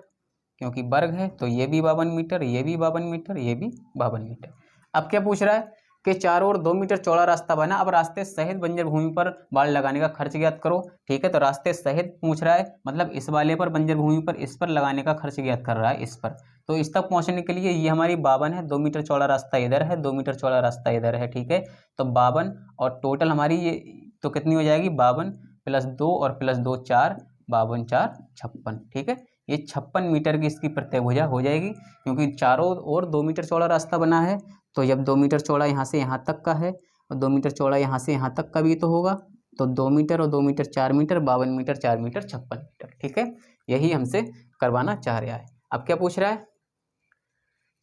क्योंकि वर्ग है तो ये भी 52 मीटर, ये भी 52 मीटर, ये भी 52 मीटर। अब क्या पूछ रहा है कि चारों ओर 2 मीटर चौड़ा रास्ता बना। अब रास्ते सहित बंजर भूमि पर बाड़ लगाने का खर्च ज्ञात करो। ठीक है, तो रास्ते सहित पूछ रहा है, मतलब इस वाले पर बंजर भूमि पर इस पर लगाने का खर्च ज्ञात कर रहा है, इस पर। तो इस तक पहुंचने के लिए ये हमारी 52 है, 2 मीटर चौड़ा रास्ता इधर है, 2 मीटर चौड़ा रास्ता इधर है। ठीक है, तो 52 और टोटल हमारी ये तो कितनी हो जाएगी, 52 + 2 और +2 4, 52 4 56। ठीक है, ये 56 मीटर की इसकी प्रत्येक भुजा हो जाएगी, क्योंकि चारों ओर 2 मीटर चौड़ा रास्ता बना है। तो जब 2 मीटर चौड़ा यहाँ से यहाँ तक का है और 2 मीटर चौड़ा यहाँ से यहाँ तक का भी तो होगा, तो 2 मीटर और 2 metre 4 metre, 52 metre 4 metre 56 metre. ठीक है, यही हमसे करवाना चाह रहा है। अब क्या पूछ रहा है,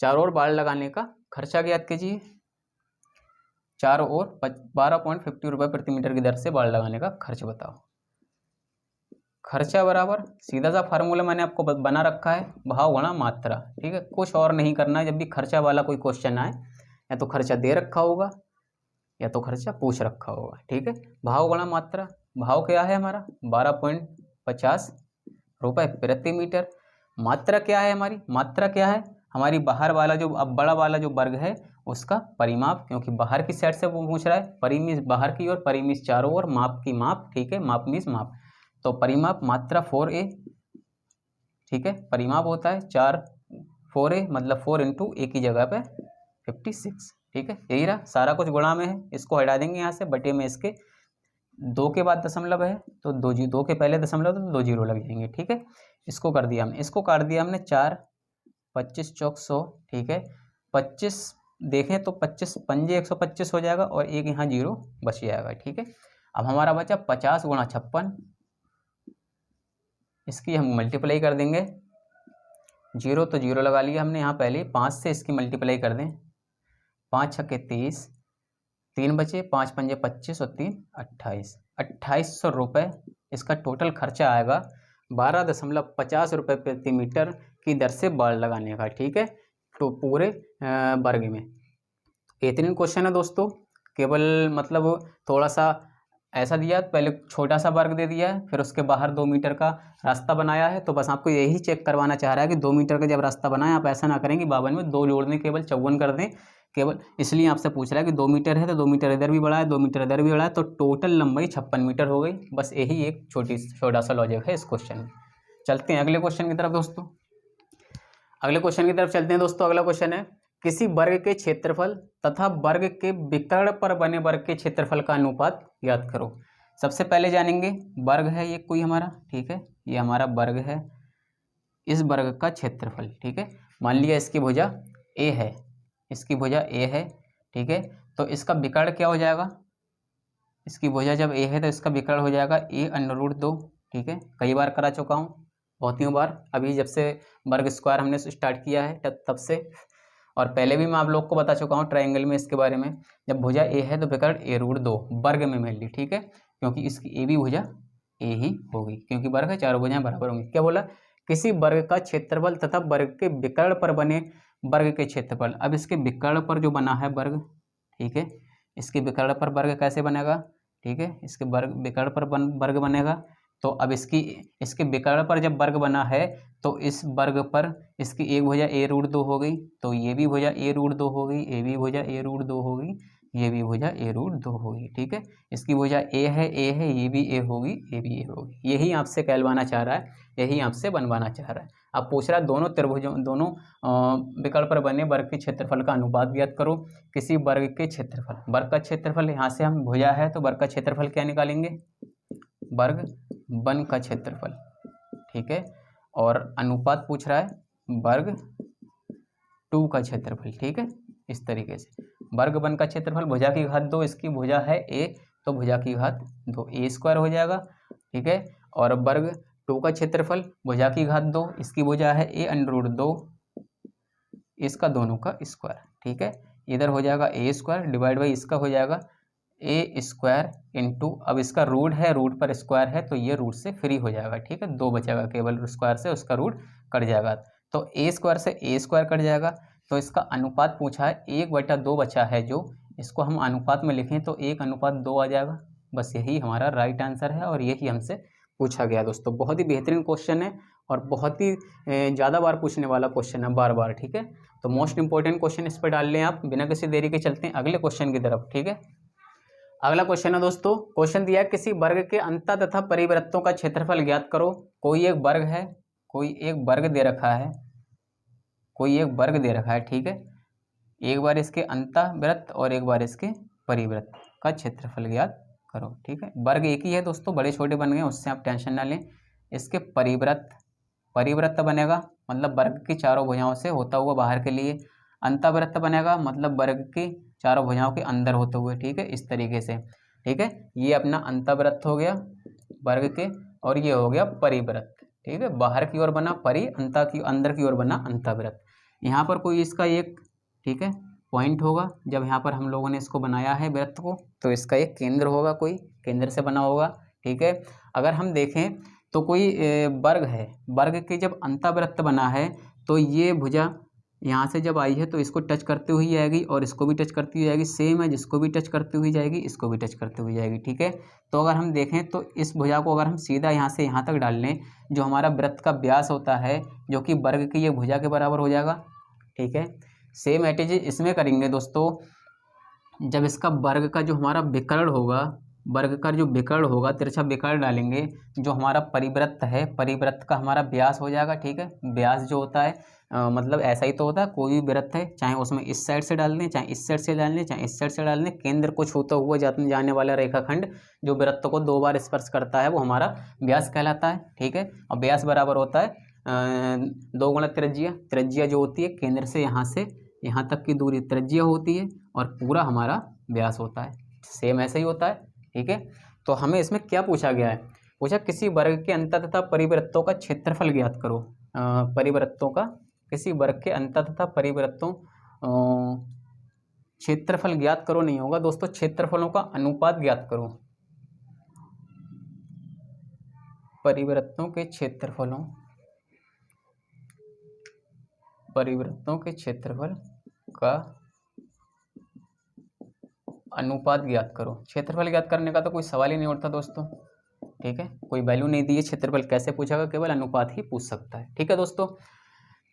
चारों ओर बाड़ लगाने का खर्चा ज्ञात कीजिए। चारों ओर 12.50 रुपये प्रति मीटर की दर से बाड़ लगाने का खर्च बताओ। खर्चा बराबर सीधा सा फार्मूला मैंने आपको बना रखा है, भाव गुणा मात्रा। ठीक है, कुछ और नहीं करना है। जब भी खर्चा वाला कोई क्वेश्चन आए, या तो खर्चा दे रखा होगा या तो खर्चा पूछ रखा होगा। ठीक है, भाव गुणा मात्रा। भाव क्या है हमारा 12.50 रुपये प्रति मीटर। मात्रा क्या है हमारी, मात्रा क्या है हमारी बाहर वाला जो, अब बड़ा वाला जो वर्ग है उसका परिमाप, क्योंकि बाहर की साइड से वो पूछ रहा है। परिमित बाहर की ओर, परिमित चारों ओर, माप की माप। ठीक है, माप मीस माप, तो परिमाप मात्रा 4a। ठीक है, परिमाप होता है 4a मतलब 4 × a की जगह पे 56। ठीक है, यही रहा, सारा कुछ गुणा में है। इसको हटा देंगे यहाँ से, बटे में इसके 2 के बाद दशमलव है तो 2 के पहले दशमलव तो 2 जीरो लग जाएंगे। ठीक है, इसको कर दिया हमने, इसको काट दिया हमने 4 25 चौक 100। ठीक है, 25 देखें तो 25 पंजे 125 हो जाएगा और एक यहाँ जीरो बच जाएगा। ठीक है, अब हमारा बचा 50 गुणा 56, इसकी हम मल्टीप्लाई कर देंगे। 0 तो 0 लगा लिया हमने यहाँ पहले, 5 से इसकी मल्टीप्लाई कर दें। 5 छक्के 30, 3 बचे, 5 पंजे 25 और 3 28, 2800 रुपये इसका टोटल खर्चा आएगा 12.50 रुपये प्रति मीटर की दर से बाड़ लगाने का, ठीक है, तो पूरे वर्ग में। इतने क्वेश्चन है दोस्तों, केवल मतलब थोड़ा सा ऐसा दिया, पहले छोटा सा वर्ग दे दिया है, फिर उसके बाहर 2 मीटर का रास्ता बनाया है। तो बस आपको यही चेक करवाना चाह रहा है कि 2 मीटर का जब रास्ता बनाए आप ऐसा ना करें कि 52 में 2 जोड़ दें, केवल 54 कर दें, केवल इसलिए आपसे पूछ रहा है कि 2 मीटर है तो 2 मीटर इधर भी बढ़ा है, 2 मीटर इधर भी बढ़ा है, तो टोटल लंबाई 56 मीटर हो गई। बस यही एक छोटा सा लॉजिक है इस क्वेश्चन में। चलते हैं अगले क्वेश्चन की तरफ दोस्तों। अगले क्वेश्चन की तरफ चलते हैं दोस्तों। अगला क्वेश्चन है, किसी वर्ग के क्षेत्रफल तथा वर्ग के विकर्ण पर बने वर्ग के क्षेत्रफल का अनुपात ज्ञात करो। सबसे पहले जानेंगे, वर्ग है ये कोई हमारा, ठीक है, ये हमारा वर्ग है, इस वर्ग का क्षेत्रफल, ठीक है। मान लिया इसकी भुजा a है, इसकी भुजा a है, ठीक है, तो इसका विकर्ण क्या हो जाएगा, इसकी भुजा जब a है तो इसका विकर्ण हो जाएगा a√2, ठीक है। कई बार करा चुका हूँ, बहुत ही बार, अभी जब से वर्ग स्क्वायर हमने स्टार्ट किया है तब से, और पहले भी मैं आप लोग को बता चुका हूँ ट्रायंगल में इसके बारे में। जब भुजा a है तो विकर्ण a√2 वर्ग में मिल ली, ठीक है, क्योंकि इसकी a भी भुजा a ही होगी, क्योंकि वर्ग है, चारों भुजाएं बराबर होंगी। क्या बोला, किसी वर्ग का क्षेत्रफल तथा वर्ग के विकर्ण पर बने वर्ग के क्षेत्रफल। अब इसके विकर्ण पर जो बना है वर्ग, ठीक है, इसके विकर्ण पर वर्ग कैसे बनेगा, ठीक है, इसके वर्ग विकर्ण पर वर्ग बनेगा, तो अब इसके विकर्ण पर जब वर्ग बना है तो इस वर्ग पर इसकी एक भुजा a√2 हो गई, तो ये भी भुजा a√2 हो गई, ये भी भुजा a√2 हो गई, ये भी भुजा a√2 होगी, ठीक है। इसकी भुजा a है, ये भी a होगी, ये भी a होगी। यही आपसे कहलवाना चाह रहा है, यही आपसे बनवाना चाह रहा है। अब पूछ रहा है दोनों त्रिभुजों, दोनों विकर्ण पर बने वर्ग के क्षेत्रफल का अनुपात ज्ञात करो। किसी वर्ग के क्षेत्रफल, वर्ग का क्षेत्रफल, यहाँ से हम भुजा है तो वर्ग का क्षेत्रफल क्या निकालेंगे, वर्ग 1 का क्षेत्रफल, ठीक है, और अनुपात पूछ रहा है वर्ग 2 का क्षेत्रफल, ठीक है। इस तरीके से वर्ग 1 का क्षेत्रफल, भुजा की घात 2, इसकी भुजा है a तो भुजा की घात 2 a² हो जाएगा, ठीक है। और वर्ग 2 का क्षेत्रफल, भुजा की घात 2, इसकी भुजा है a√2, इसका दोनों का स्क्वायर, ठीक है। इधर हो जाएगा a² डिवाइड बाई इसका हो जाएगा a² इंटू, अब इसका रूट है, रूट पर स्क्वायर है तो ये रूट से फ्री हो जाएगा, ठीक है, 2 बचेगा, केवल स्क्वायर से उसका रूट कट जाएगा, तो a² से a² कट जाएगा। तो इसका अनुपात पूछा है 1/2 बचा है, जो इसको हम अनुपात में लिखें तो 1:2 आ जाएगा। बस यही हमारा राइट आंसर है और यही हमसे पूछा गया दोस्तों। बहुत ही बेहतरीन क्वेश्चन है और बहुत ही ज़्यादा बार पूछने वाला क्वेश्चन है, बार बार, ठीक है। तो मोस्ट इंपॉर्टेंट क्वेश्चन इस पर डाल लें आप, बिना किसी देरी के चलते हैं अगले क्वेश्चन की तरफ, ठीक है। अगला क्वेश्चन है दोस्तों, क्वेश्चन दिया है किसी वर्ग के अंत तथा परिवृत्तों का क्षेत्रफल ज्ञात करो। कोई एक वर्ग है, कोई एक वर्ग दे रखा है, कोई एक वर्ग दे रखा है, ठीक है, एक बार इसके अंतःवृत्त और एक बार इसके परिवृत्त का क्षेत्रफल ज्ञात करो, ठीक है। वर्ग एक ही है दोस्तों, बड़े छोटे बन गए, उससे आप टेंशन ना लें। इसके परिवृत्त बनेगा, मतलब वर्ग की चारों भुजाओं से होता हुआ बाहर के लिए। अंतःवृत्त बनेगा, मतलब वर्ग की चारों भुजाओं के अंदर होते हुए, ठीक है, इस तरीके से, ठीक है। ये अपना अंतःवृत्त हो गया वर्ग के, और ये हो गया परिवृत्त, ठीक है, बाहर की ओर बना परि, अंदर की ओर बना अंतःवृत्त। यहाँ पर कोई इसका एक, ठीक है, पॉइंट होगा, जब यहाँ पर हम लोगों ने इसको बनाया है वृत्त को, तो इसका एक केंद्र होगा, कोई केंद्र से बना होगा, ठीक है। अगर हम देखें तो कोई वर्ग है, वर्ग के जब अंतःवृत्त बना है तो ये भुजा यहाँ से जब आई है तो इसको टच करते हुई जाएगी और इसको भी टच करती हुई जाएगी, सेम है, जिसको भी टच करती हुई जाएगी इसको भी टच करते हुई जाएगी, ठीक है। तो अगर हम देखें तो इस भुजा को अगर हम सीधा यहाँ से यहाँ तक डाल लें, जो हमारा वृत्त का व्यास होता है, जो कि वर्ग की ये भुजा के बराबर हो जाएगा, ठीक है। सेम एट इज इसमें करेंगे दोस्तों, जब इसका वर्ग का जो हमारा विकर्ण होगा, वर्ग का जो विकर्ण होगा, तिरछा विकर्ण डालेंगे, जो हमारा परिवृत्त है, परिवृत्त का हमारा व्यास हो जाएगा, ठीक है। व्यास जो होता है मतलब ऐसा ही तो होता है, कोई भी वृत्त है, चाहे उसमें इस साइड से डाल दें, चाहे इस साइड से डाल दें, चाहे इस साइड से डाल दें, केंद्र को छूता हुआ जाने वाला रेखाखंड जो वृत्त को 2 बार स्पर्श करता है वो हमारा व्यास कहलाता है, ठीक है। और व्यास बराबर होता है 2 गुणा त्रिज्या, त्रिज्या जो होती है केंद्र से यहाँ तक की दूरी त्रिज्या होती है और पूरा हमारा व्यास होता है, सेम ऐसे ही होता है, ठीक है। तो हमें इसमें क्या पूछा गया है, पूछा किसी वर्ग के अंतर तथा परिवृत्तों का क्षेत्रफल ज्ञात करो। परिवृत्तों का, किसी वर्ग के अंतर तथा परिवृत्तों क्षेत्रफल ज्ञात करो नहीं होगा दोस्तों, क्षेत्रफलों का अनुपात ज्ञात करो। परिवृत्तों के क्षेत्रफलों, परिवृत्तों के क्षेत्रफल का अनुपात ज्ञात करो। क्षेत्रफल ज्ञात करने का तो कोई सवाल ही नहीं उठता दोस्तों, ठीक है, कोई वैल्यू नहीं दी है, क्षेत्रफल कैसे पूछेगा, केवल अनुपात ही पूछ सकता है, ठीक है दोस्तों।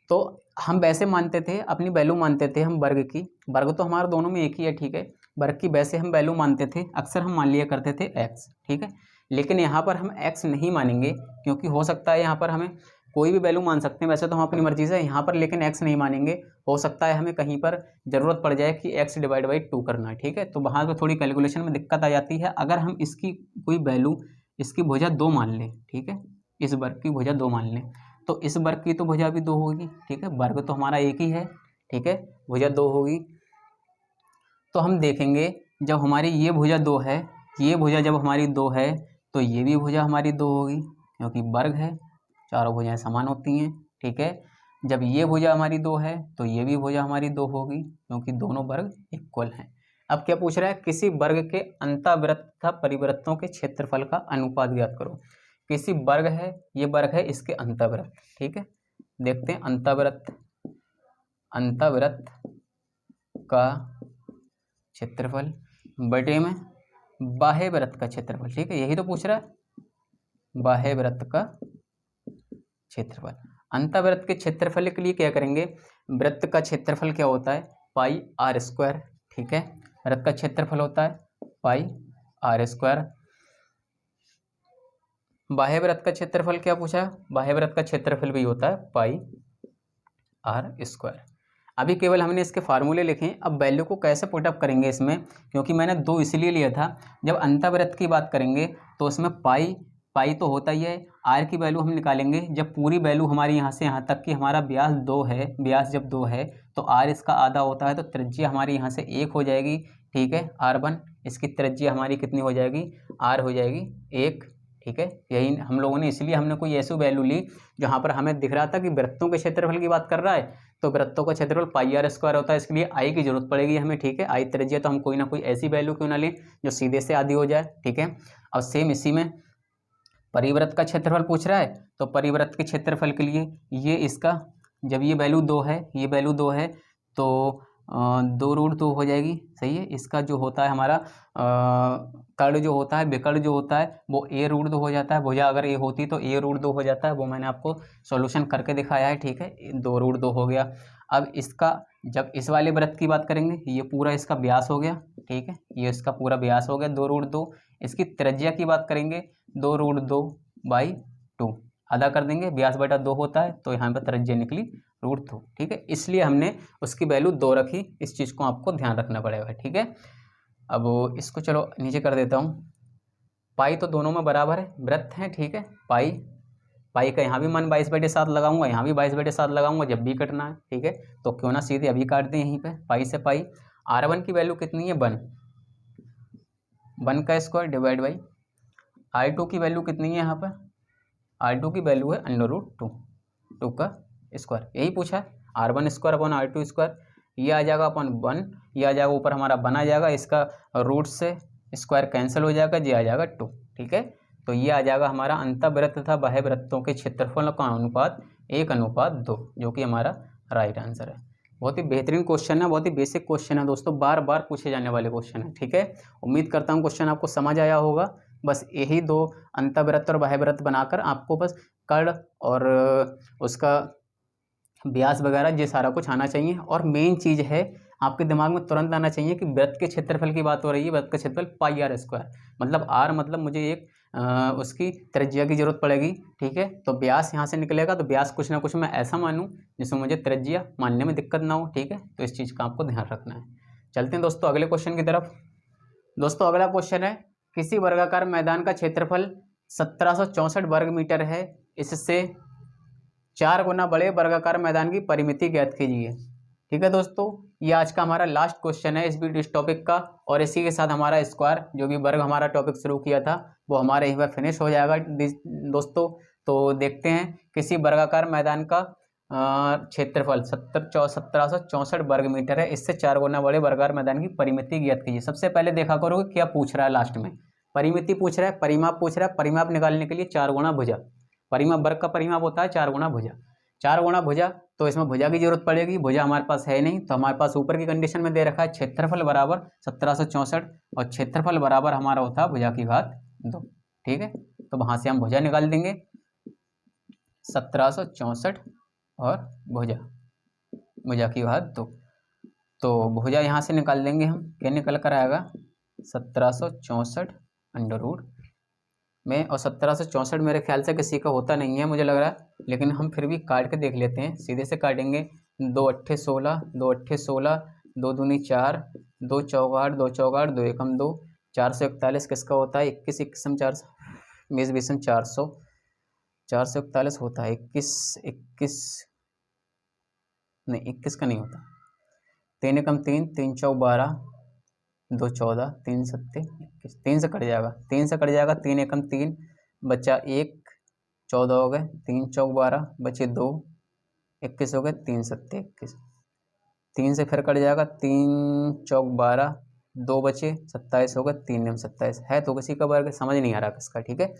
तो हम वैसे मानते थे, अपनी वैल्यू मानते थे हम वर्ग की, वर्ग तो हमारा दोनों में एक ही है, ठीक है, वर्ग की वैसे हम वैल्यू मानते थे, अक्सर हम मान लिया करते थे x, ठीक है। लेकिन यहाँ पर हम x नहीं मानेंगे, क्योंकि हो सकता है यहाँ पर हमें कोई भी वैल्यू मान सकते हैं, वैसे तो हम अपनी मर्जी से यहाँ पर, लेकिन x नहीं मानेंगे। हो सकता है हमें कहीं पर ज़रूरत पड़ जाए कि x डिवाइड बाई 2 करना है, ठीक है, तो वहाँ पर थोड़ी कैलकुलेशन में दिक्कत आ जाती है। अगर हम इसकी कोई वैल्यू, इसकी भुजा 2 मान लें, ठीक है, इस वर्ग की भुजा 2 मान लें, तो इस वर्ग की तो भुजा भी 2 होगी, ठीक है, वर्ग तो हमारा एक ही है, ठीक है, भुजा 2 होगी। तो हम देखेंगे जब हमारी ये भुजा 2 है, ये भुजा जब हमारी 2 है, तो ये भी भुजा हमारी 2 होगी, क्योंकि वर्ग है, चारों भुजाएं समान होती हैं, ठीक है। जब ये भुजा हमारी 2 है, तो ये भी भुजा हमारी 2 होगी, क्योंकि दोनों वर्ग इक्वल हैं। अब क्या पूछ रहा है, किसी वर्ग के अंतःवृत्त तथा परिवृत्तों के क्षेत्रफल का अनुपात ज्ञात करो। किसी वर्ग है, ये वर्ग है, इसके अंतःवृत्त, ठीक है, देखते हैं अंतःवृत्त, अंतःवृत्त का क्षेत्रफल बटे में बाह्य वृत्त का क्षेत्रफल, ठीक है, यही तो पूछ रहा है, बाह्य वृत्त का क्षेत्रफल। अंतःवृत्त के क्षेत्रफल के लिए क्या करेंगे, वृत्त का क्षेत्रफल क्या होता है, पाई आर स्क्वायर, ठीक है, वृत्त का क्षेत्रफल होता है पाई आर स्क्वायर। बाह्य वृत्त का क्षेत्रफल क्या पूछा, बाह्य वृत्त का क्षेत्रफल भी होता है पाई आर स्क्वायर। अभी केवल हमने इसके फार्मूले लिखे, अब वैल्यू को कैसे पुटअप करेंगे इसमें, क्योंकि मैंने 2 इसलिए लिया था, जब अंतःवृत्त की बात करेंगे तो उसमें पाई तो होता ही है, आर की वैल्यू हम निकालेंगे जब पूरी वैल्यू हमारी यहाँ से यहाँ तक की, हमारा व्यास 2 है, व्यास जब 2 है तो आर इसका आधा होता है, तो त्रिज्या हमारी यहाँ से 1 हो जाएगी, ठीक है, r1, इसकी त्रिज्या हमारी कितनी हो जाएगी, r हो जाएगी 1, ठीक है। यही हम लोगों ने, इसलिए हमने कोई ऐसी वैल्यू ली जहाँ पर हमें दिख रहा था कि वृत्तों के क्षेत्रफल की बात कर रहा है, तो वृत्तों का क्षेत्रफल पाई आर स्क्वायर होता है, इसके लिए आई की जरूरत पड़ेगी हमें, ठीक है, आई त्रिज्या, तो हम कोई ना कोई ऐसी वैल्यू क्यों ना लें जो सीधे से आधी हो जाए, ठीक है। और सेम इसी में परिवृत्त का क्षेत्रफल पूछ रहा है, तो परिवृत्त के क्षेत्रफल के लिए ये इसका, जब ये वैल्यू 2 है, ये वैल्यू 2 है, तो 2√2 हो जाएगी, सही है। इसका जो होता है हमारा कर्ण जो होता है, विकर्ण जो होता है वो a√2 हो जाता है, भुजा अगर a होती तो a√2 हो जाता है, वो मैंने आपको सॉल्यूशन करके दिखाया है, ठीक है, 2√2 हो गया। अब इसका जब इस वाले वृत्त की बात करेंगे, ये पूरा इसका व्यास हो गया, ठीक है, ये इसका पूरा व्यास हो गया 2√2, इसकी त्रिज्या की बात करेंगे 2√2/2 आधा कर देंगे, व्यास बटा 2 होता है, तो यहाँ पर त्रिज्या निकली √2, ठीक है, इसलिए हमने उसकी वैल्यू 2 रखी, इस चीज़ को आपको ध्यान रखना पड़ेगा, ठीक है। अब इसको चलो नीचे कर देता हूँ, पाई तो दोनों में बराबर है, वृत्त है, ठीक है, पाई का यहाँ भी मान 22/7 लगाऊंगा, यहाँ भी 22/7 लगाऊंगा जब भी कटना है, ठीक है, तो क्यों ना सीधे अभी काट दें यहीं पे, पाई से पाई। r1 की वैल्यू कितनी है 1 का स्क्वायर डिवाइड बाई r2 की वैल्यू कितनी है, यहाँ पर r2 की वैल्यू है √2 का स्क्वायर, यही पूछा है, r1 square upon r2 square, ये आ जाएगा अपॉन 1, ये आ जाएगा ऊपर हमारा 1 आ जाएगा, इसका रूट से स्क्वायर कैंसिल हो जाएगा, ये आ जाएगा 2, ठीक है। तो ये आ जाएगा हमारा अंतःवृत्त तथा बाह्य वृत्तों के क्षेत्रफल का अनुपात 1:2, जो कि हमारा राइट आंसर है। बहुत ही बेहतरीन क्वेश्चन है, बहुत ही बेसिक क्वेश्चन है दोस्तों, बार बार पूछे जाने वाले क्वेश्चन है, ठीक है। उम्मीद करता हूँ क्वेश्चन आपको समझ आया होगा। बस यही 2 अंतःवृत्त और बाह्य वृत्त बनाकर आपको बस कर्ण और उसका व्यास वगैरह ये सारा कुछ आना चाहिए, और मेन चीज़ है आपके दिमाग में तुरंत आना चाहिए कि वृत्त के क्षेत्रफल की बात हो रही है, वृत्त का क्षेत्रफल पाई आर स्क्वायर, मतलब आर मतलब मुझे एक उसकी त्रिज्या की जरूरत पड़ेगी, ठीक है, तो व्यास यहाँ से निकलेगा, तो व्यास कुछ ना कुछ मैं ऐसा मानूं जिसमें मुझे त्रिज्या मानने में दिक्कत ना हो, ठीक है, तो इस चीज़ का आपको ध्यान रखना है। चलते हैं दोस्तों अगले क्वेश्चन की तरफ। दोस्तों अगला क्वेश्चन है, किसी वर्गाकार मैदान का क्षेत्रफल 1764 वर्ग मीटर है, इससे 4 गुना बड़े वर्गाकार मैदान की परिमिति ज्ञात कीजिए। ठीक है दोस्तों, ये आज का हमारा लास्ट क्वेश्चन है इस टॉपिक का, और इसी के साथ हमारा स्क्वायर जो भी वर्ग हमारा टॉपिक शुरू किया था वो हमारे यहीं पर फिनिश हो जाएगा दोस्तों। तो देखते हैं किसी वर्गाकार मैदान का क्षेत्रफल 1764 वर्ग मीटर है, इससे 4 गुना बड़े वर्गाकार मैदान की परिमिति ज्ञात कीजिए। सबसे पहले देखा करोगे क्या पूछ रहा है, लास्ट में परिमिति पूछ रहा है, परिमाप पूछ रहा है। परिमाप निकालने के लिए 4 गुना भुजा, परिमाप वर्ग का परिमाप होता है 4 गुना भुजा, 4 गुना भुजा, तो इसमें भुजा की जरूरत पड़ेगी। भुजा हमारे पास है नहीं, तो हमारे पास ऊपर की कंडीशन में दे रखा है क्षेत्रफल बराबर 1764 और क्षेत्रफल बराबर हमारा होता है भुजा की घात 2। ठीक है, तो वहां से हम भुजा निकाल देंगे 1764 और भुजा की घात 2। तो भुजा यहाँ से निकाल देंगे हम, क्या निकल कर आएगा 1764 अंडर रूट में, और 1764 मेरे ख्याल से किसी का होता नहीं है मुझे लग रहा है, लेकिन हम फिर भी काट के देख लेते हैं। सीधे से काटेंगे 2 अट्ठे 16, 2 अट्ठे 16, 2 दूनी 4, 2 चौक 8, 2 चौक 8, 2 एकम 2, 441 किसका होता है 21, 21 400, 20 20 400, 441 होता है 21 नहीं 21 का नहीं होता, 3 एकम 3, 3 चौक 12, 2 14, 3 सत्ते 21, 3 से कट जाएगा, 3 से कट जाएगा, 3 एकम 3 बचा 1, 14 हो गए, 3 चौक 12 बचे 2, 21 हो गए, 3 सत्ते 21, 3 से फिर कट जाएगा, 3 चौक 12 2 बचे 27 हो गए, 3 नियम 27 है तो किसी का वर्ग समझ नहीं आ रहा किसका। ठीक है,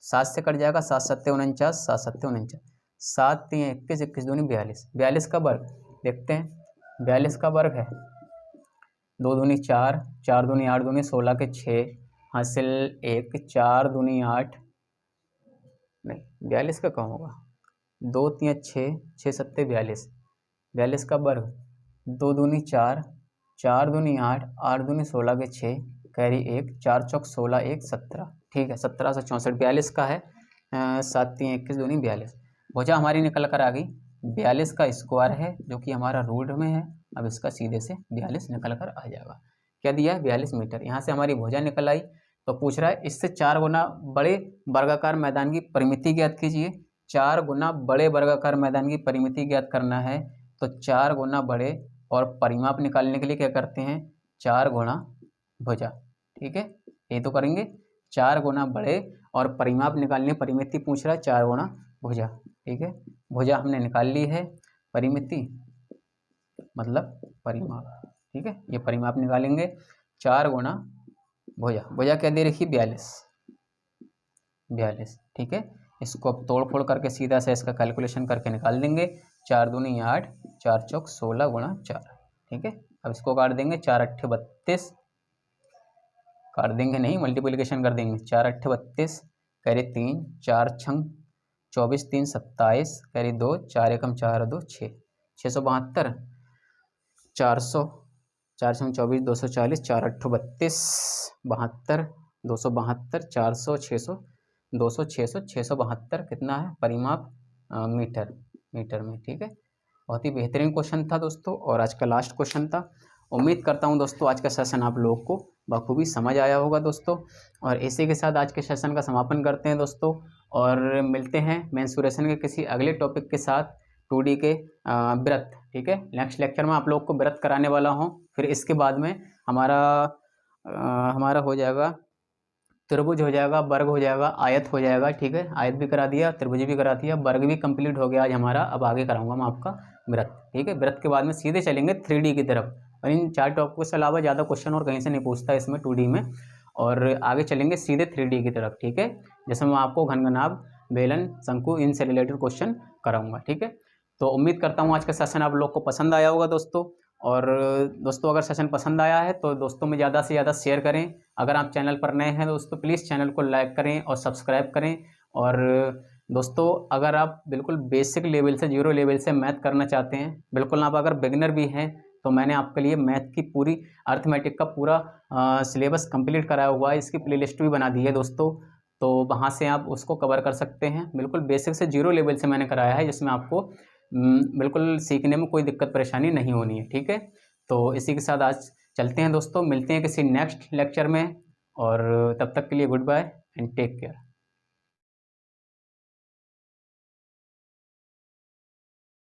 7 से कट जाएगा, 7 सत्ते 49, 7 सत्ते 49, 7 3 21, 21 दूनी 42, 42 का वर्ग देखते हैं, 42 का वर्ग है 2 दूनी 4, 4 दूनी 8 दूनी 16 के 6 हासिल 1, 4 दूनी 8 नहीं 42 का कम होगा, 2 3 6, 6 सत्ते 42, 42 का वर्ग 2 दूनी 4, 4 दूनी 8, 8 दूनी 16 के 6 कैरी 1, 4 चौक 16 1 17। ठीक है, 1764 42 का है, 7 3 21 दूनी 42। भुजा हमारी निकल कर आ गई 42 का स्क्वायर है जो कि हमारा रूट में है। अब इसका सीधे से 42 निकल कर आ जाएगा, क्या दिया है 42 मीटर। यहाँ से हमारी भुजा निकल आई, तो पूछ रहा है इससे 4 गुना बड़े वर्गाकार मैदान की परिमिति ज्ञात कीजिए। 4 गुना बड़े वर्गाकार मैदान की परिमिति ज्ञात करना है, तो 4 गुना बड़े और परिमाप निकालने के लिए क्या करते हैं 4 गुना भुजा। ठीक है, ये तो करेंगे 4 गुना बड़े और परिमाप निकालने, परिमिति पूछ रहा है 4 गुना भुजा। ठीक है, भुजा हमने निकाल ली है, परिमिति मतलब परिमाप। ठीक है, ये परिमाप निकालेंगे 4 गुना भुजा। भुजा क्या दे रखी 42। ठीक है, इसको अब तोड़ फोड़ करके सीधा से इसका कैलकुलेशन करके निकाल देंगे। 4 दूनी 8, 4 चौक 16 गुणा 4। ठीक है, अब इसको काट देंगे, 4 अट्ठे 32, काट देंगे नहीं मल्टीप्लिकेशन कर देंगे, 4 अट्ठे 32 कैरी 3, 4 छंग 24 3 27 कैरी 2, 4 एकम 4 2 6, 672, 400, 4 छंग 24 240, 4 अट्ठो 32 72, 272, 400 600 200 600 672 कितना है परिमाप मीटर में। ठीक है, बहुत ही बेहतरीन क्वेश्चन था दोस्तों, और आज का लास्ट क्वेश्चन था। उम्मीद करता हूं दोस्तों आज का सेशन आप लोगों को बखूबी समझ आया होगा दोस्तों, और इसी के साथ आज के सेशन का समापन करते हैं दोस्तों, और मिलते हैं मेंसुरेशन के किसी अगले टॉपिक के साथ 2D के व्रत। ठीक है, नेक्स्ट लेक्चर में आप लोग को व्रत कराने वाला हूं, फिर इसके बाद में हमारा हो जाएगा त्रिभुज हो जाएगा, वर्ग हो जाएगा, आयत हो जाएगा। ठीक है, आयत भी करा दिया, त्रिभुज भी करा दिया, वर्ग भी कंप्लीट हो गया आज हमारा। अब आगे कराऊंगा मैं आपका व्रत। ठीक है, व्रत के बाद में सीधे चलेंगे 3D की तरफ, और इन 4 टॉपिक के अलावा ज़्यादा क्वेश्चन और कहीं से नहीं पूछता इसमें 2D में, और आगे चलेंगे सीधे 3D की तरफ। ठीक है, जैसे मैं आपको घनघनाभ, बेलन, शंकु इनसे रिलेटेड क्वेश्चन कराऊंगा। ठीक है, तो उम्मीद करता हूँ आज का सेशन आप लोग को पसंद आया होगा दोस्तों, और दोस्तों अगर सेशन पसंद आया है तो दोस्तों में ज़्यादा से ज़्यादा शेयर करें। अगर आप चैनल पर नए हैं दोस्तों प्लीज़ चैनल को लाइक करें और सब्सक्राइब करें। और दोस्तों अगर आप बिल्कुल बेसिक लेवल से, 0 लेवल से मैथ करना चाहते हैं, बिल्कुल आप अगर बिगनर भी हैं, तो मैंने आपके लिए मैथ की पूरी अर्थमेटिक का पूरा सिलेबस कंप्लीट कराया हुआ है, इसकी प्लेलिस्ट भी बना दी है दोस्तों, तो वहाँ से आप उसको कवर कर सकते हैं। बिल्कुल बेसिक से 0 लेवल से मैंने कराया है, जिसमें आपको बिल्कुल सीखने में कोई दिक्कत परेशानी नहीं होनी है। ठीक है, तो इसी के साथ आज चलते हैं दोस्तों, मिलते हैं किसी नेक्स्ट लेक्चर में, और तब तक के लिए good bye and take care.